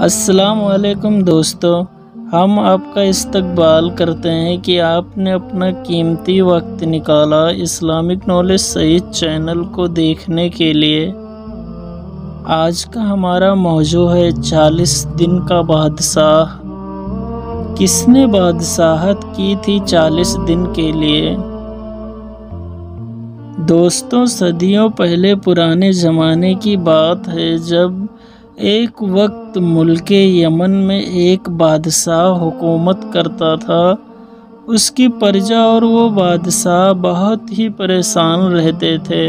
السلام علیکم دوستو، ہم آپ کا استقبال کرتے ہیں کہ آپ نے اپنا قیمتی وقت نکالا اسلامک نالج سعید چینل کو دیکھنے کے لیے۔ آج کا ہمارا موضوع ہے 40 دن کا بادشاہ۔ کس نے بادشاہت کی تھی 40 دن کے لیے؟ دوستوں، صدیوں پہلے پرانے زمانے کی بات ہے جب ایک وقت ملک یمن میں ایک بادشاہ حکومت کرتا تھا۔ اس کی پرجا اور وہ بادشاہ بہت ہی پریشان رہتے تھے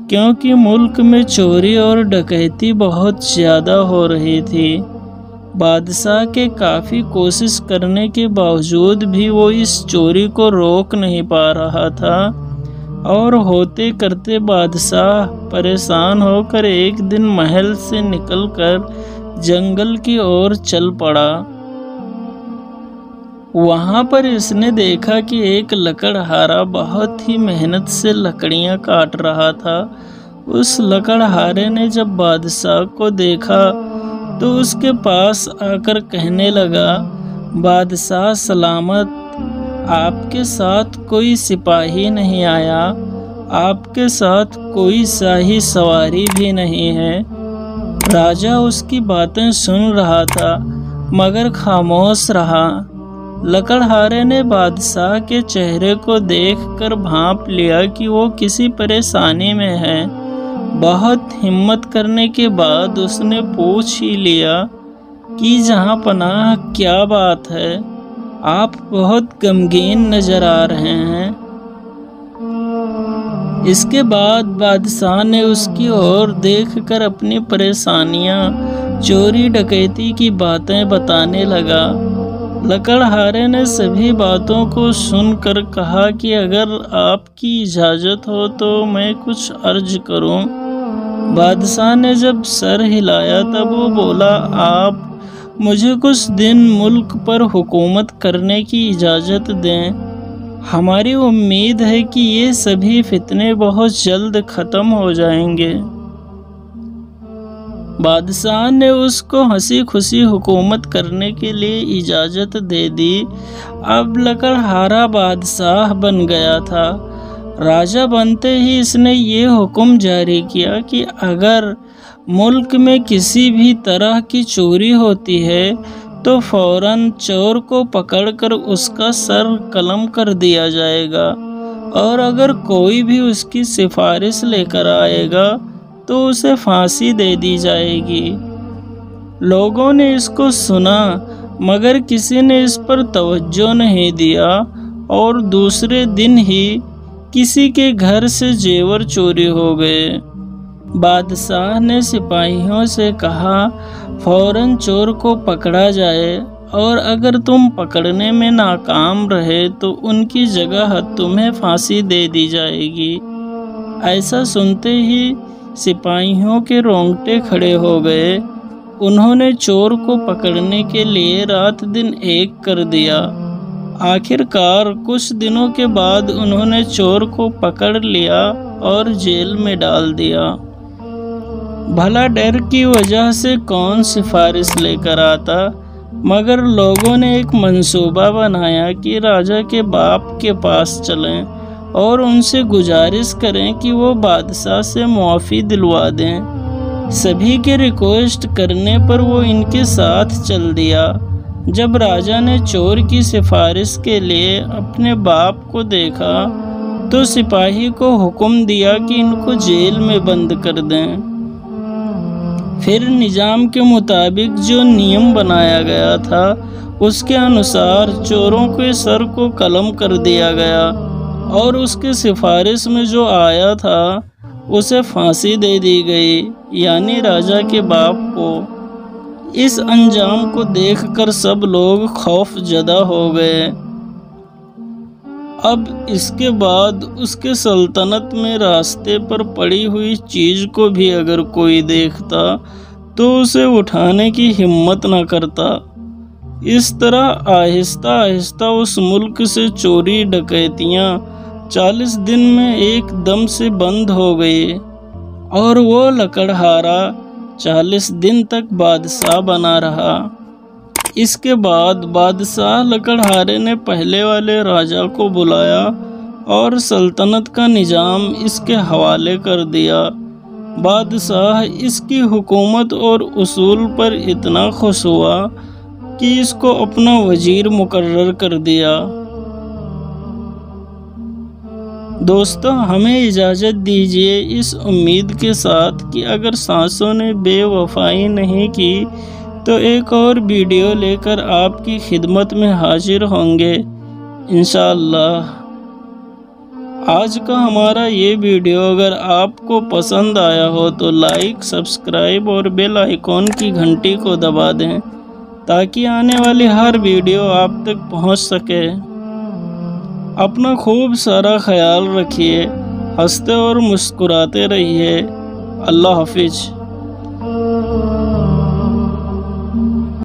کیونکہ ملک میں چوری اور ڈکیتی بہت زیادہ ہو رہی تھی۔ بادشاہ کے کافی کوشش کرنے کے باوجود بھی وہ اس چوری کو روک نہیں پا رہا تھا اور ہوتے کرتے بادشاہ پریشان ہو کر ایک دن محل سے نکل کر جنگل کی اور چل پڑا۔ وہاں پر اس نے دیکھا کہ ایک لکڑہارا بہت ہی محنت سے لکڑیاں کاٹ رہا تھا۔ اس لکڑہارے نے جب بادشاہ کو دیکھا تو اس کے پاس آ کر کہنے لگا، بادشاہ سلامت، آپ کے ساتھ کوئی سپاہی نہیں آیا، آپ کے ساتھ کوئی شاہی سواری بھی نہیں ہے۔ راجہ اس کی باتیں سن رہا تھا مگر خاموش رہا۔ لکڑہارے نے بادشاہ کے چہرے کو دیکھ کر بھانپ لیا کہ وہ کسی پریشانی میں ہے۔ بہت ہمت کرنے کے بعد اس نے پوچھ ہی لیا کہ جہاں پناہ کیا بات ہے، آپ بہت غمگین نظر آ رہے ہیں۔ اس کے بعد بادشاہ نے اس کی اور دیکھ کر اپنی پریشانیاں، چوری ڈکیتی کی باتیں بتانے لگا۔ لکڑہارے نے سبھی باتوں کو سن کر کہا کہ اگر آپ کی اجازت ہو تو میں کچھ عرض کروں۔ بادشاہ نے جب سر ہلایا تب وہ بولا، آپ مجھے کچھ دن ملک پر حکومت کرنے کی اجازت دیں۔ ہماری امید ہے کہ یہ سبھی فتنے بہت جلد ختم ہو جائیں گے۔ بادشاہ نے اس کو ہنسی خوشی حکومت کرنے کے لیے اجازت دے دی۔ اب لکڑہارا بادشاہ بن گیا تھا۔ راجہ بنتے ہی اس نے یہ حکم جاری کیا کہ اگر ملک میں کسی بھی طرح کی چوری ہوتی ہے تو فوراً چور کو پکڑ کر اس کا سر قلم کر دیا جائے گا، اور اگر کوئی بھی اس کی سفارش لے کر آئے گا تو اسے پھانسی دے دی جائے گی۔ لوگوں نے اس کو سنا مگر کسی نے اس پر توجہ نہیں دیا اور دوسرے دن ہی کسی کے گھر سے زیور چوری ہو گئے۔ بادشاہ نے سپاہیوں سے کہا، فوراً چور کو پکڑا جائے اور اگر تم پکڑنے میں ناکام رہے تو ان کی جگہ تمہیں پھانسی دے دی جائے گی۔ ایسا سنتے ہی سپاہیوں کے رونگٹے کھڑے ہو گئے۔ انہوں نے چور کو پکڑنے کے لیے رات دن ایک کر دیا۔ آخر کار کچھ دنوں کے بعد انہوں نے چور کو پکڑ لیا اور جیل میں ڈال دیا۔ بھلا ڈر کی وجہ سے کون سفارش لے کر آتا، مگر لوگوں نے ایک منصوبہ بنایا کہ راجہ کے باپ کے پاس چلیں اور ان سے گزارش کریں کہ وہ بادشاہ سے معافی دلوا دیں۔ سبھی کے ریکویسٹ کرنے پر وہ ان کے ساتھ چل دیا۔ جب راجہ نے چور کی سفارش کے لیے اپنے باپ کو دیکھا تو سپاہی کو حکم دیا کہ ان کو جیل میں بند کر دیں۔ پھر نظام کے مطابق جو نیم بنایا گیا تھا اس کے انوسار چوروں کے سر کو قلم کر دیا گیا اور اس کے سفارش میں جو آیا تھا اسے پھانسی دے دی گئی، یعنی راجہ کے باپ کو۔ اس انجام کو دیکھ کر سب لوگ خوف زدہ ہو گئے۔ اب اس کے بعد اس کے سلطنت میں راستے پر پڑی ہوئی چیز کو بھی اگر کوئی دیکھتا تو اسے اٹھانے کی ہمت نہ کرتا۔ اس طرح آہستہ آہستہ اس ملک سے چوری ڈکیتیاں 40 دن میں ایک دم سے بند ہو گئی اور وہ لکڑہارا 40 دن تک بادشاہ بنا رہا۔ اس کے بعد بادشاہ لکڑہارے نے پہلے والے راجا کو بلایا اور سلطنت کا نظام اس کے حوالے کر دیا۔ بادشاہ اس کی حکومت اور اصول پر اتنا خوش ہوا کہ اس کو اپنا وزیر مقرر کر دیا۔ دوستو، ہمیں اجازت دیجیے اس امید کے ساتھ کہ اگر سانسوں نے بے وفائی نہیں کی تو ایک اور ویڈیو لے کر آپ کی خدمت میں حاضر ہوں گے انشاءاللہ۔ آج کا ہمارا یہ ویڈیو اگر آپ کو پسند آیا ہو تو لائک، سبسکرائب اور بیل آئیکن کی گھنٹی کو دبا دیں تاکہ آنے والی ہر ویڈیو آپ تک پہنچ سکے۔ اپنا خوب سارا خیال رکھیے، ہنستے اور مسکراتے رہیے۔ اللہ حافظ۔